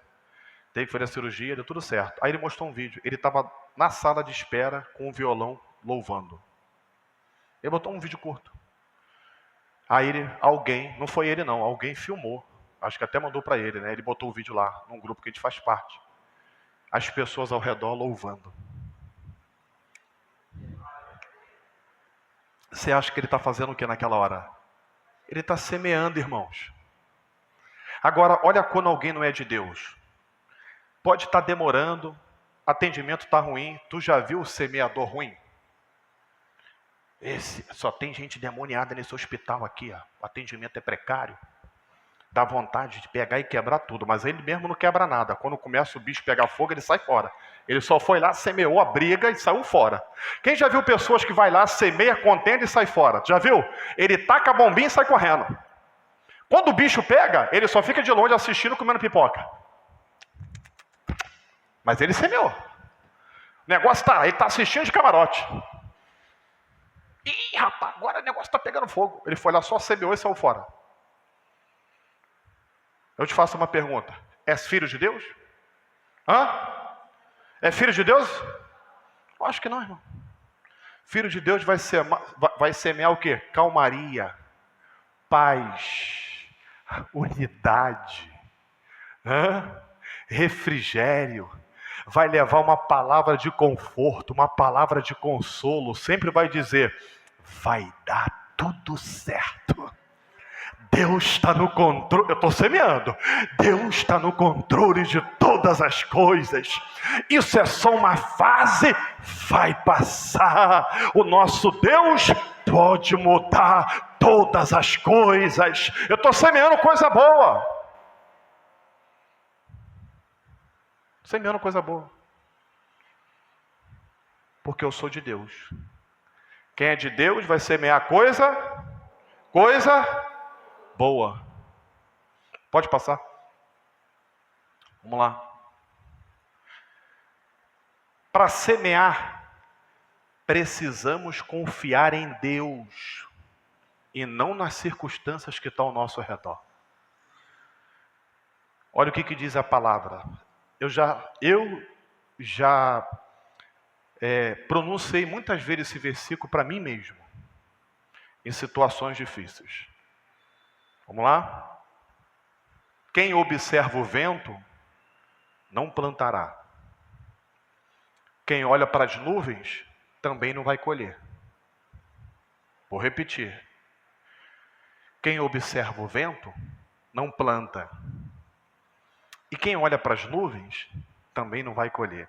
Teve que fazer a cirurgia, deu tudo certo. Aí ele mostrou um vídeo. Ele estava na sala de espera com um violão louvando. Ele botou um vídeo curto. Aí alguém, não foi ele não, alguém filmou. Acho que até mandou para ele, né? Ele botou o vídeo lá, num grupo que a gente faz parte. As pessoas ao redor louvando. Você acha que ele está fazendo o que naquela hora? Ele está semeando, irmãos. Agora, olha quando alguém não é de Deus. Pode estar demorando, atendimento está ruim. Tu já viu o semeador ruim? Só tem gente demoniada nesse hospital aqui, ó. O atendimento é precário. Dá vontade de pegar e quebrar tudo, mas ele mesmo não quebra nada. Quando começa o bicho pegar fogo, ele sai fora. Ele só foi lá, semeou a briga e saiu fora. Quem já viu pessoas que vai lá, semeia, contenda e sai fora? Já viu? Ele taca a bombinha e sai correndo. Quando o bicho pega, ele só fica de longe assistindo, comendo pipoca. Mas ele semeou. O negócio ele está assistindo de camarote. Ih, rapaz, agora o negócio está pegando fogo. Ele foi lá, só semeou e saiu fora. Eu te faço uma pergunta. És filho de Deus? É filho de Deus? Eu acho que não, irmão. Filho de Deus vai semear o quê? Calmaria, paz, unidade, refrigério. Vai levar uma palavra de conforto, uma palavra de consolo. Sempre vai dizer, vai dar tudo certo. Deus está no controle, eu estou semeando. Deus está no controle de todas as coisas. Isso é só uma fase, vai passar. O nosso Deus pode mudar todas as coisas. Eu estou semeando coisa boa. Semeando coisa boa. Porque eu sou de Deus. Quem é de Deus vai semear coisa boa. Pode passar. Vamos lá. Para semear, precisamos confiar em Deus e não nas circunstâncias que estão ao nosso redor. Olha o que diz a palavra. Eu já pronunciei muitas vezes esse versículo para mim mesmo, em situações difíceis. Vamos lá? Quem observa o vento, não plantará. Quem olha para as nuvens, também não vai colher. Vou repetir. Quem observa o vento, não planta. E quem olha para as nuvens, também não vai colher.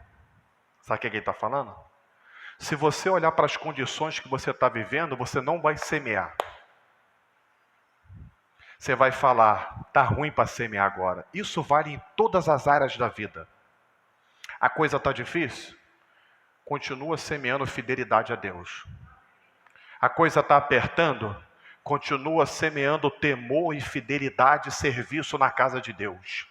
Sabe o que ele está falando? Se você olhar para as condições que você está vivendo, você não vai semear. Você vai falar, está ruim para semear agora. Isso vale em todas as áreas da vida. A coisa está difícil? Continua semeando fidelidade a Deus. A coisa está apertando? Continua semeando temor e fidelidade e serviço na casa de Deus.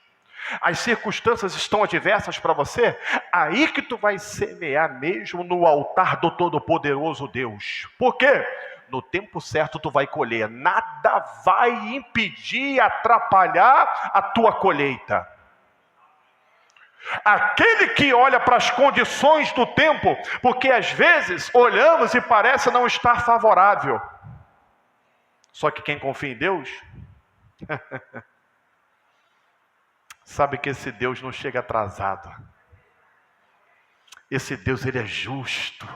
As circunstâncias estão adversas para você? Aí que tu vai semear mesmo no altar do Todo-Poderoso Deus. Por quê? No tempo certo tu vai colher. Nada vai impedir, atrapalhar a tua colheita. Aquele que olha para as condições do tempo, porque às vezes olhamos e parece não estar favorável. Só que quem confia em Deus, sabe que esse Deus não chega atrasado. Esse Deus, ele é justo.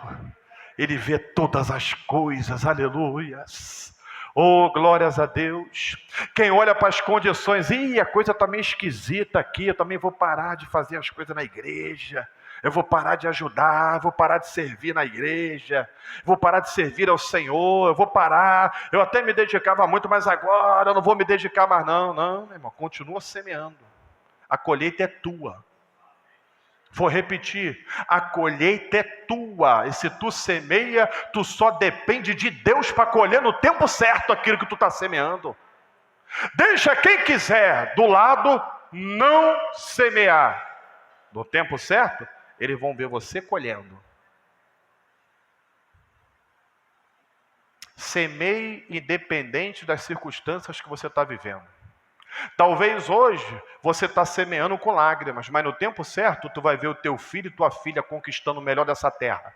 Ele vê todas as coisas, aleluias. Oh, glórias a Deus. Quem olha para as condições, a coisa está meio esquisita aqui, eu também vou parar de fazer as coisas na igreja, eu vou parar de ajudar, vou parar de servir na igreja, vou parar de servir ao Senhor, eu vou parar, eu até me dedicava muito, mas agora eu não vou me dedicar mais não. Não, meu irmão, continua semeando, a colheita é tua. Vou repetir, a colheita é tua, e se tu semeia, tu só depende de Deus para colher no tempo certo aquilo que tu está semeando. Deixa quem quiser do lado não semear. No tempo certo, eles vão ver você colhendo. Semeie independente das circunstâncias que você está vivendo. Talvez hoje você está semeando com lágrimas, mas no tempo certo tu vai ver o teu filho e tua filha conquistando o melhor dessa terra.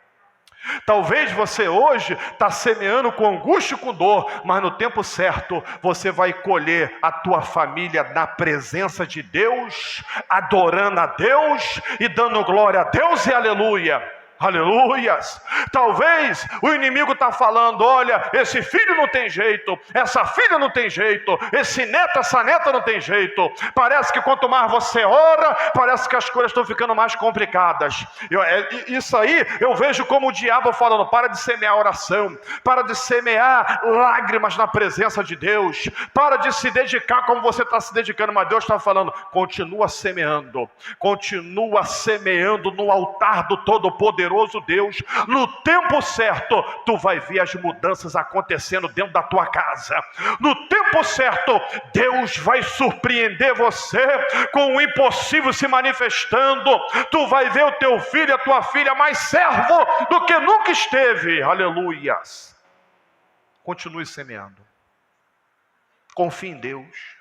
Talvez você hoje está semeando com angústia e com dor, mas no tempo certo você vai colher a tua família na presença de Deus, adorando a Deus e dando glória a Deus e aleluia. Aleluias. Talvez o inimigo está falando: olha, esse filho não tem jeito, essa filha não tem jeito, esse neto, essa neta não tem jeito. Parece que quanto mais você ora, parece que as coisas estão ficando mais complicadas. Isso aí eu vejo como o diabo falando: para de semear oração, para de semear lágrimas na presença de Deus, para de se dedicar como você está se dedicando. Mas Deus está falando: continua semeando no altar do Todo-Poderoso Deus. No tempo certo tu vai ver as mudanças acontecendo dentro da tua casa. No tempo certo Deus vai surpreender você com o impossível se manifestando. Tu vai ver o teu filho e a tua filha mais servo do que nunca esteve. Aleluias. Continue semeando. Confie em Deus.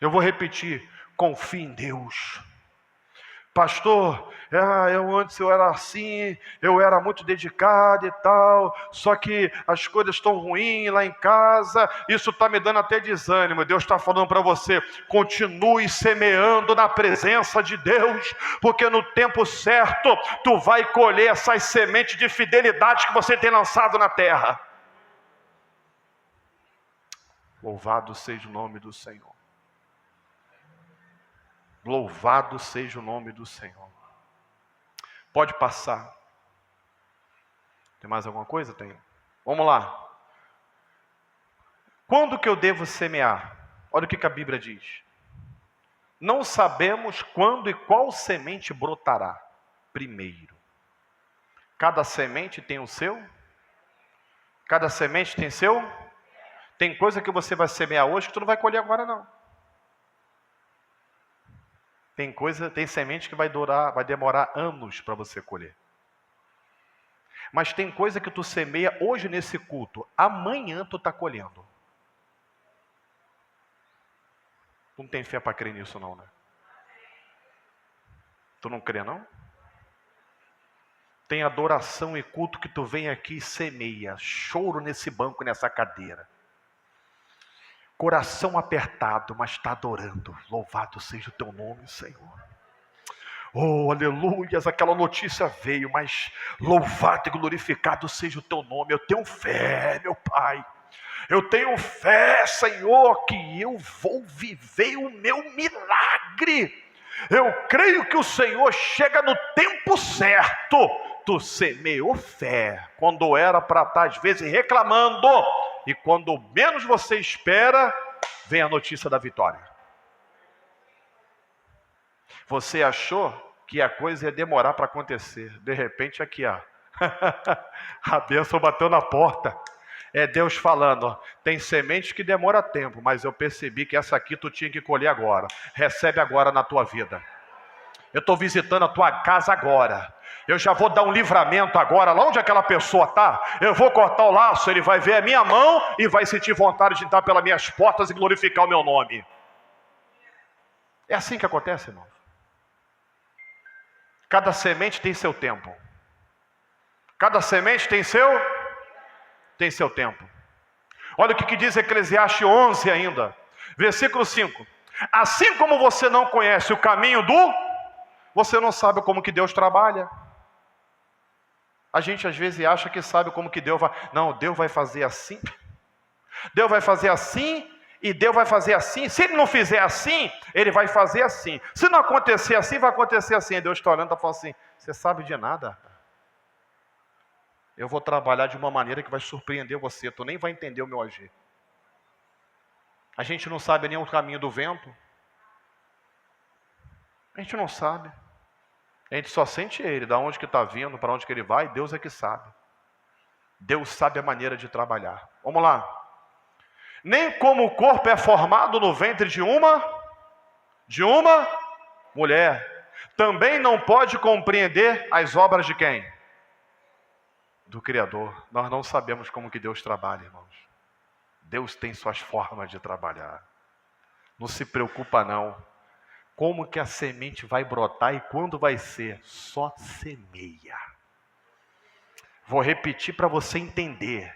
Eu vou repetir: confie em Deus. Pastor, antes eu era assim, eu era muito dedicado e tal, só que as coisas estão ruins lá em casa, isso está me dando até desânimo. Deus está falando para você: continue semeando na presença de Deus, porque no tempo certo, tu vai colher essas sementes de fidelidade que você tem lançado na terra. Louvado seja o nome do Senhor. Louvado seja o nome do Senhor. Pode passar. Tem mais alguma coisa? Tem. Vamos lá. Quando que eu devo semear? Olha o que a Bíblia diz. Não sabemos quando e qual semente brotará primeiro. Cada semente tem o seu? Cada semente tem seu? Tem coisa que você vai semear hoje que tu não vai colher agora não. Tem semente que vai demorar anos para você colher. Mas tem coisa que tu semeia hoje nesse culto, amanhã tu está colhendo. Tu não tem fé para crer nisso não, né? Tu não crê não? Tem adoração e culto que tu vem aqui e semeia, choro nesse banco, nessa cadeira. Coração apertado, mas está adorando. Louvado seja o teu nome, Senhor. Oh, aleluias, aquela notícia veio, mas louvado e glorificado seja o teu nome. Eu tenho fé, meu Pai. Eu tenho fé, Senhor, que eu vou viver o meu milagre. Eu creio que o Senhor chega no tempo certo. Tu semeou fé quando era para estar às vezes reclamando. E quando menos você espera, vem a notícia da vitória. Você achou que a coisa ia demorar para acontecer. De repente aqui, ó. A bênção bateu na porta. É Deus falando: tem semente que demora tempo, mas eu percebi que essa aqui tu tinha que colher agora. Recebe agora na tua vida. Eu estou visitando a tua casa agora. Eu já vou dar um livramento agora, lá onde aquela pessoa está. Eu vou cortar o laço, ele vai ver a minha mão e vai sentir vontade de entrar pelas minhas portas e glorificar o meu nome. É assim que acontece, irmão. Cada semente tem seu tempo. Cada semente tem seu tempo. Olha o que diz Eclesiastes 11 ainda. Versículo 5. Assim como você não conhece o caminho você não sabe como que Deus trabalha. A gente às vezes acha que sabe como que Deus vai. Não, Deus vai fazer assim. Deus vai fazer assim e Deus vai fazer assim. Se Ele não fizer assim, Ele vai fazer assim. Se não acontecer assim, vai acontecer assim. Deus está olhando e está falando assim, você sabe de nada? Eu vou trabalhar de uma maneira que vai surpreender você. Tu nem vai entender o meu agir. A gente não sabe nem o caminho do vento. A gente não sabe. A gente só sente Ele, da onde que está vindo, para onde que Ele vai. Deus é que sabe. Deus sabe a maneira de trabalhar. Vamos lá. Nem como o corpo é formado no ventre de uma mulher, também não pode compreender as obras de quem? Do Criador. Nós não sabemos como que Deus trabalha, irmãos. Deus tem suas formas de trabalhar. Não se preocupa não. Como que a semente vai brotar e quando vai ser? Só semeia. Vou repetir para você entender.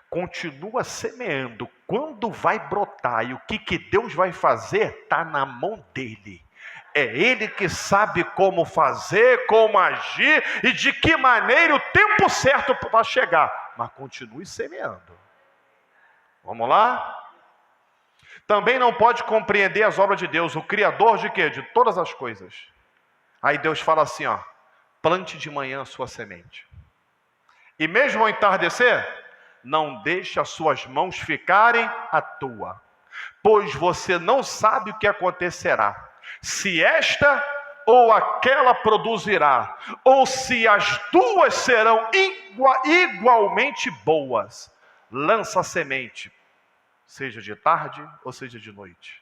Continua semeando. Quando vai brotar e o que Deus vai fazer, está na mão dele. É Ele que sabe como fazer, como agir e de que maneira o tempo certo para chegar. Mas continue semeando. Vamos lá? Também não pode compreender as obras de Deus, o Criador de quê? De todas as coisas. Aí Deus fala assim, ó, plante de manhã a sua semente. E mesmo ao entardecer, não deixe as suas mãos ficarem à toa, pois você não sabe o que acontecerá, se esta ou aquela produzirá, ou se as duas serão igualmente boas. Lança a semente, seja de tarde ou seja de noite,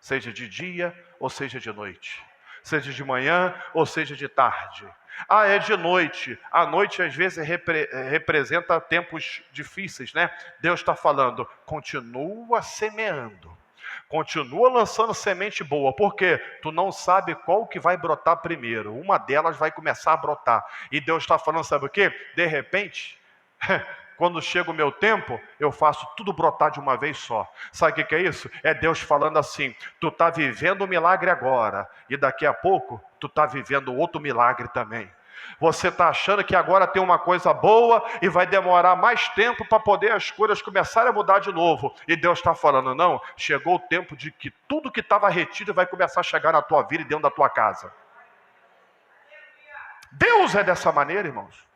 seja de dia ou seja de noite, seja de manhã ou seja de tarde. Ah, é de noite. A noite às vezes representa tempos difíceis, né? Deus está falando, continua semeando, continua lançando semente boa, porque tu não sabe qual que vai brotar primeiro. Uma delas vai começar a brotar. E Deus está falando, sabe o quê? De repente, quando chega o meu tempo, eu faço tudo brotar de uma vez só. Sabe o que é isso? É Deus falando assim, tu está vivendo o milagre agora, e daqui a pouco, tu está vivendo outro milagre também. Você está achando que agora tem uma coisa boa e vai demorar mais tempo para poder as coisas começarem a mudar de novo. E Deus está falando, não, chegou o tempo de que tudo que estava retido vai começar a chegar na tua vida e dentro da tua casa. Deus é dessa maneira, irmãos.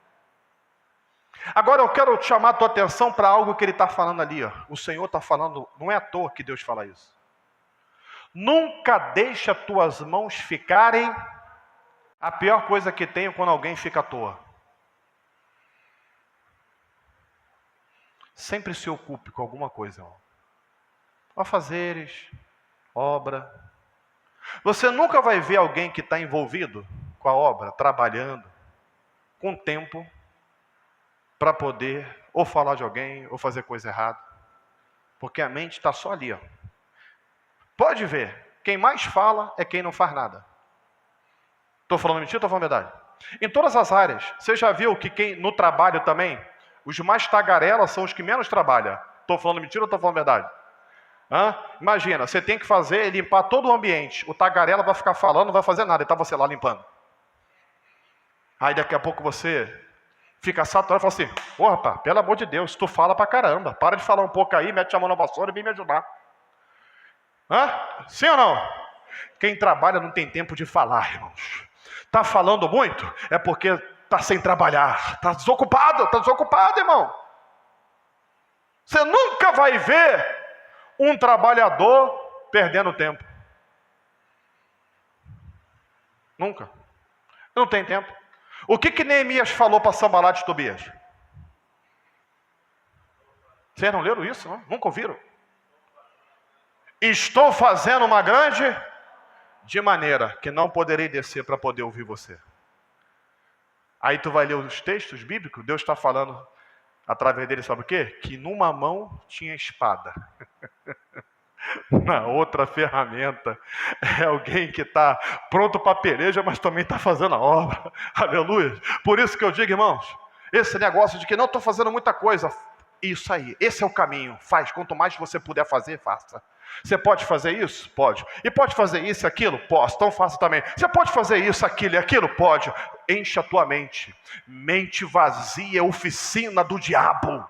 Agora eu quero chamar a tua atenção para algo que Ele está falando ali. Ó. O Senhor está falando, não é à toa que Deus fala isso. Nunca deixe as tuas mãos ficarem... A pior coisa que tem é quando alguém fica à toa. Sempre se ocupe com alguma coisa. Afazeres, obra. Você nunca vai ver alguém que está envolvido com a obra, trabalhando, com tempo, para poder ou falar de alguém, ou fazer coisa errada. Porque a mente está só ali. Ó. Pode ver, quem mais fala é quem não faz nada. Estou falando mentira ou estou falando verdade? Em todas as áreas. Você já viu que quem no trabalho também, os mais tagarelas são os que menos trabalham. Estou falando mentira ou estou falando verdade? Imagina, você tem que fazer, limpar todo o ambiente. O tagarela vai ficar falando, não vai fazer nada. E está você lá limpando. Aí daqui a pouco você fica saturado e fala assim, ô rapaz, pelo amor de Deus, tu fala pra caramba. Para de falar um pouco aí, mete a mão na vassoura e vem me ajudar. Sim ou não? Quem trabalha não tem tempo de falar, irmãos. Está falando muito? É porque está sem trabalhar. Está desocupado, irmão. Você nunca vai ver um trabalhador perdendo tempo. Nunca. Não tem tempo. O que Neemias falou para Sanbalat e Tobias? Vocês não leram isso? Não? Nunca ouviram? Estou fazendo uma grande... de maneira que não poderei descer para poder ouvir você. Aí tu vai ler os textos bíblicos, Deus está falando através dele, sabe o quê? Que numa mão tinha espada. Na outra ferramenta é alguém que está pronto para a peleja, mas também está fazendo a obra. Aleluia. Por isso que eu digo, irmãos, esse negócio de que não estou fazendo muita coisa, isso aí, esse é o caminho. Faz, quanto mais você puder fazer, faça. Você pode fazer isso? Pode. E pode fazer isso e aquilo? Posso. Então faça também. Você pode fazer isso, aquilo e aquilo? Pode. Enche a tua mente. Mente vazia é oficina do diabo.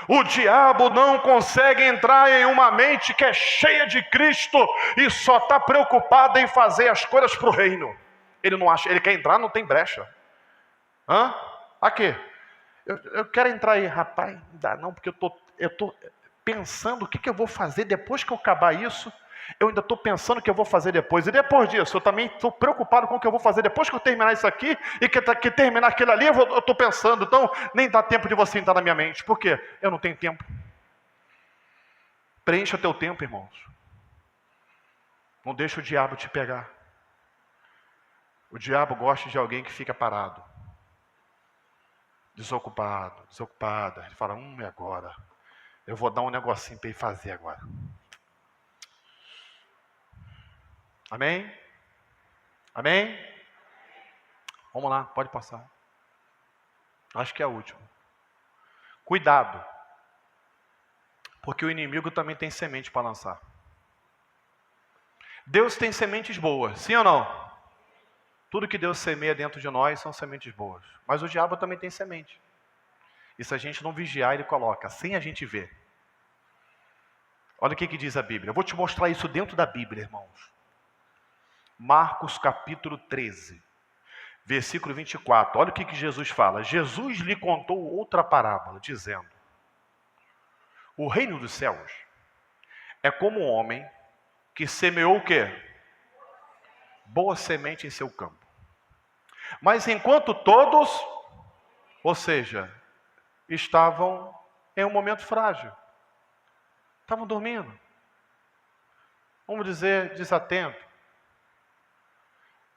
O diabo não consegue entrar em uma mente que é cheia de Cristo e só está preocupada em fazer as coisas para o reino. Ele não acha, ele quer entrar, não tem brecha. Hã? Aqui. Eu quero entrar aí, rapaz. Não dá não, porque eu tô pensando o que eu vou fazer depois que eu acabar isso. Eu ainda estou pensando o que eu vou fazer depois. E depois disso, eu também estou preocupado com o que eu vou fazer depois que eu terminar isso aqui. E que terminar aquilo ali, eu estou pensando. Então, nem dá tempo de você entrar na minha mente. Por quê? Eu não tenho tempo. Preencha o teu tempo, irmãos. Não deixa o diabo te pegar. O diabo gosta de alguém que fica parado. Desocupado, desocupada. Ele fala, e agora? Eu vou dar um negocinho para ele fazer agora. Amém? Amém? Vamos lá, pode passar. Acho que é a última. Cuidado. Porque o inimigo também tem semente para lançar. Deus tem sementes boas, sim ou não? Tudo que Deus semeia dentro de nós são sementes boas. Mas o diabo também tem semente. E se a gente não vigiar, ele coloca, sem a gente ver. Olha o que diz a Bíblia. Eu vou te mostrar isso dentro da Bíblia, irmãos. Marcos capítulo 13, versículo 24. Olha o que Jesus fala. Jesus lhe contou outra parábola, dizendo: o reino dos céus é como um homem que semeou o quê? Boa semente em seu campo. Mas enquanto todos, ou seja, estavam em um momento frágil, estavam dormindo, vamos dizer, desatento,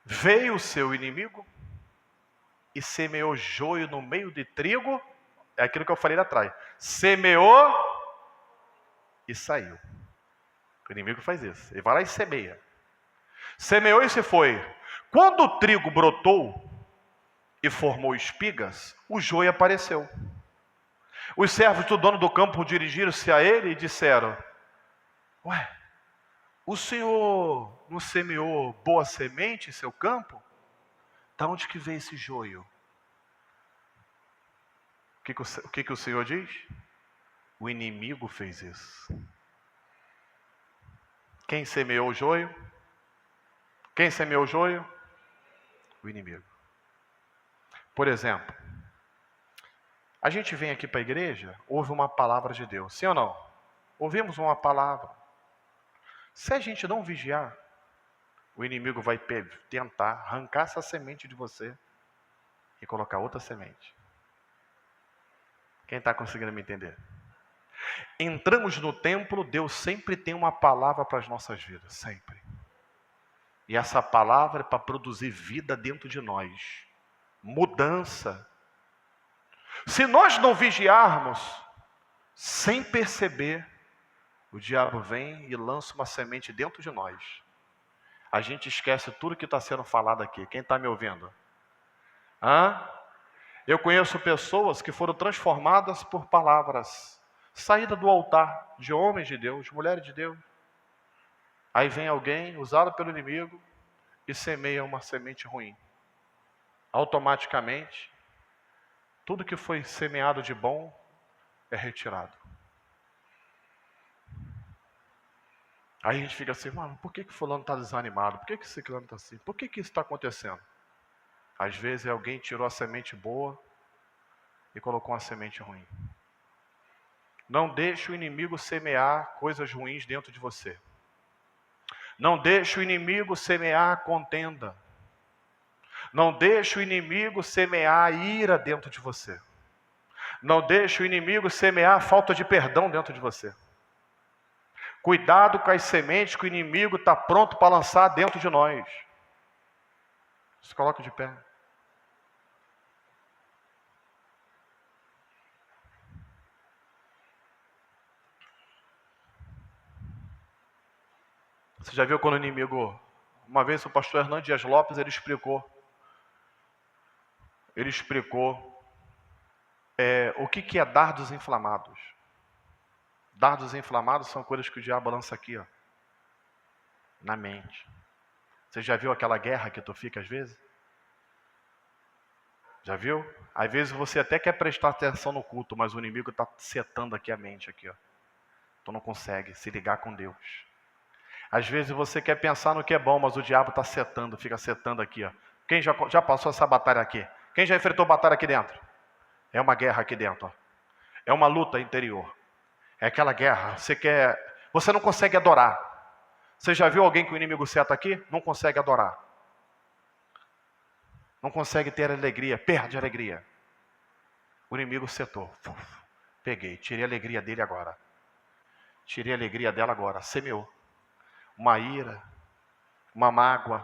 veio o seu inimigo e semeou joio no meio de trigo. É aquilo que eu falei lá atrás. Semeou e saiu. O inimigo faz isso. Ele vai lá e semeia. Semeou e se foi. Quando o trigo brotou e formou espigas, o joio apareceu. Os servos do dono do campo dirigiram-se a ele e disseram: ué, o senhor não semeou boa semente em seu campo? Da onde que veio esse joio? O que o Senhor diz? O inimigo fez isso. Quem semeou o joio? Quem semeou o joio? O inimigo. Por exemplo, a gente vem aqui para a igreja, ouve uma palavra de Deus, sim ou não? Ouvimos uma palavra. Se a gente não vigiar, o inimigo vai tentar arrancar essa semente de você e colocar outra semente. Quem está conseguindo me entender? Entramos no templo, Deus sempre tem uma palavra para as nossas vidas, sempre. E essa palavra é para produzir vida dentro de nós, mudança. Se nós não vigiarmos, sem perceber, o diabo vem e lança uma semente dentro de nós. A gente esquece tudo que está sendo falado aqui. Quem está me ouvindo? Eu conheço pessoas que foram transformadas por palavras, saída do altar, de homens de Deus, mulheres de Deus. Aí vem alguém, usado pelo inimigo, e semeia uma semente ruim. Automaticamente, tudo que foi semeado de bom é retirado. Aí a gente fica assim, mano, por que fulano está desanimado? Por que esse fulano está assim? Por que isso está acontecendo? Às vezes alguém tirou a semente boa e colocou uma semente ruim. Não deixe o inimigo semear coisas ruins dentro de você. Não deixe o inimigo semear contenda. Não deixe o inimigo semear ira dentro de você. Não deixe o inimigo semear falta de perdão dentro de você. Cuidado com as sementes que o inimigo está pronto para lançar dentro de nós. Se coloca de pé. Você já viu quando o inimigo... Uma vez o pastor Hernando Dias Lopes, ele explicou o que é dardos inflamados. Dardos inflamados são coisas que o diabo lança aqui, ó, na mente. Você já viu aquela guerra que tu fica às vezes? Já viu? Às vezes você até quer prestar atenção no culto, mas o inimigo está setando aqui a mente, aqui, ó. Tu não consegue se ligar com Deus. Às vezes você quer pensar no que é bom, mas o diabo está setando, fica setando aqui, ó. Quem já passou essa batalha aqui? Quem já enfrentou batalha aqui dentro? É uma guerra aqui dentro, ó. É uma luta interior. É aquela guerra, você não consegue adorar. Você já viu alguém que o inimigo seta aqui? Não consegue adorar. Não consegue ter alegria, perde a alegria. O inimigo setou. Peguei, tirei a alegria dele agora. Tirei a alegria dela agora, semeou. Uma ira, uma mágoa.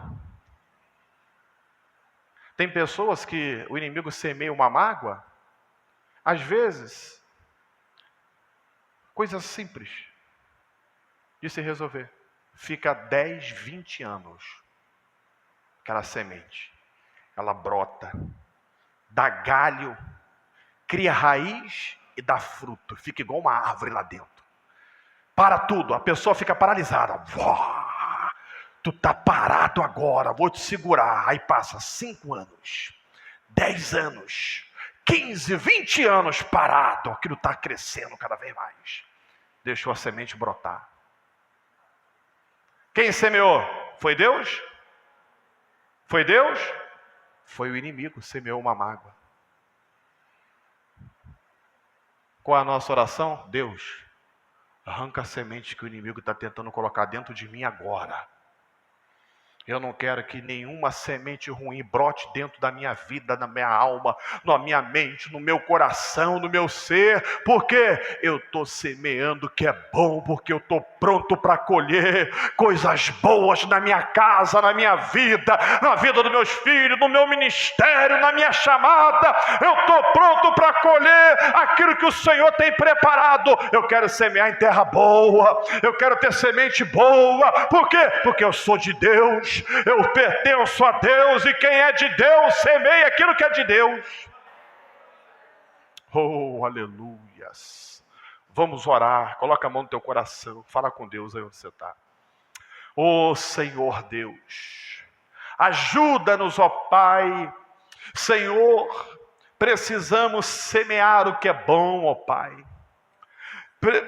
Tem pessoas que o inimigo semeia uma mágoa, às vezes, coisas simples de se resolver. Fica 10, 20 anos, aquela semente. Ela brota, dá galho, cria raiz e dá fruto. Fica igual uma árvore lá dentro. Para tudo, a pessoa fica paralisada. Tu tá parado agora, vou te segurar. Aí passa 5 anos, 10 anos, 15, 20 anos parado. Aquilo está crescendo cada vez mais. Deixou a semente brotar. Quem semeou? Foi Deus? Foi Deus? Foi o inimigo, semeou uma mágoa. Qual é a nossa oração? Deus, arranca a semente que o inimigo está tentando colocar dentro de mim agora. Eu não quero que nenhuma semente ruim brote dentro da minha vida, na minha alma, na minha mente, no meu coração, no meu ser. Porque eu estou semeando o que é bom, porque eu estou pronto para colher coisas boas na minha casa, na minha vida, na vida dos meus filhos, no meu ministério, na minha chamada. Eu estou pronto para colher aquilo que o Senhor tem preparado. Eu quero semear em terra boa, eu quero ter semente boa. Por quê? Porque eu sou de Deus. Eu pertenço a Deus, e quem é de Deus, semeia aquilo que é de Deus. Oh, aleluias. Vamos orar, coloca a mão no teu coração, fala com Deus aí onde você está. Oh, Senhor Deus, ajuda-nos, ó Pai. Senhor, precisamos semear o que é bom, ó Pai.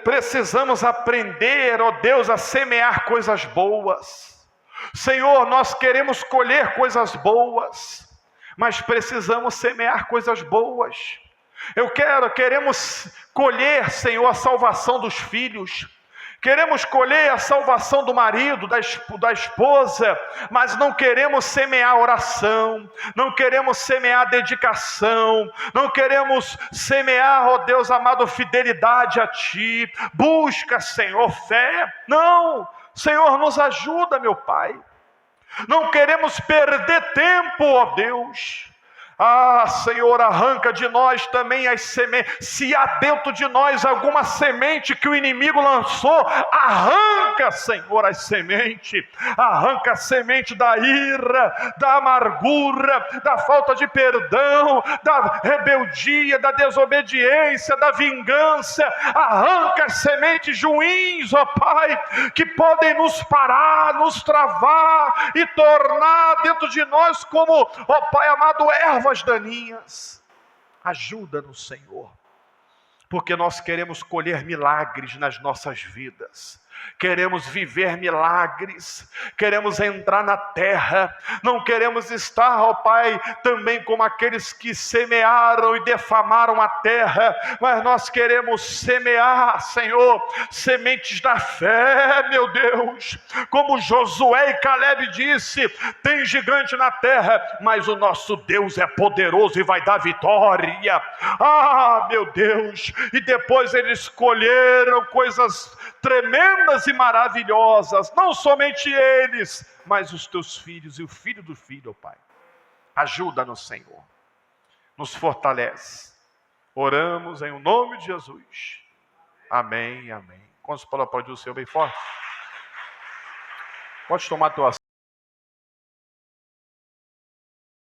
Precisamos aprender, ó Deus, a semear coisas boas. Senhor, nós queremos colher coisas boas, mas precisamos semear coisas boas. Queremos colher, Senhor, a salvação dos filhos. Queremos colher a salvação do marido, da esposa, mas não queremos semear oração, não queremos semear dedicação, não queremos semear, ó Deus amado, fidelidade a Ti. Busca, Senhor, fé. Não, Senhor, nos ajuda, meu Pai. Não queremos perder tempo, ó Deus. Ah, Senhor, arranca de nós também as sementes. Se há dentro de nós alguma semente que o inimigo lançou, arranca, Senhor, as sementes. Arranca a semente da ira, da amargura, da falta de perdão, da rebeldia, da desobediência, da vingança. Arranca as sementes ruins, ó Pai, que podem nos parar, nos travar e tornar dentro de nós como, ó Pai amado, ervas daninhas. Ajuda-nos, Senhor, porque nós queremos colher milagres nas nossas vidas. Queremos viver milagres, queremos entrar na terra, não queremos estar, ó Pai, também como aqueles que semearam e defamaram a terra, mas nós queremos semear, Senhor, sementes da fé, meu Deus, como Josué e Caleb disse: tem gigante na terra, mas o nosso Deus é poderoso e vai dar vitória. Ah, meu Deus, e depois eles colheram coisas tremendas e maravilhosas, não somente eles, mas os teus filhos e o filho do filho, ó Pai. Ajuda-nos, Senhor, nos fortalece. Oramos em nome de Jesus. Amém, amém. Quantos palavras pode o Senhor bem forte? Pode tomar tua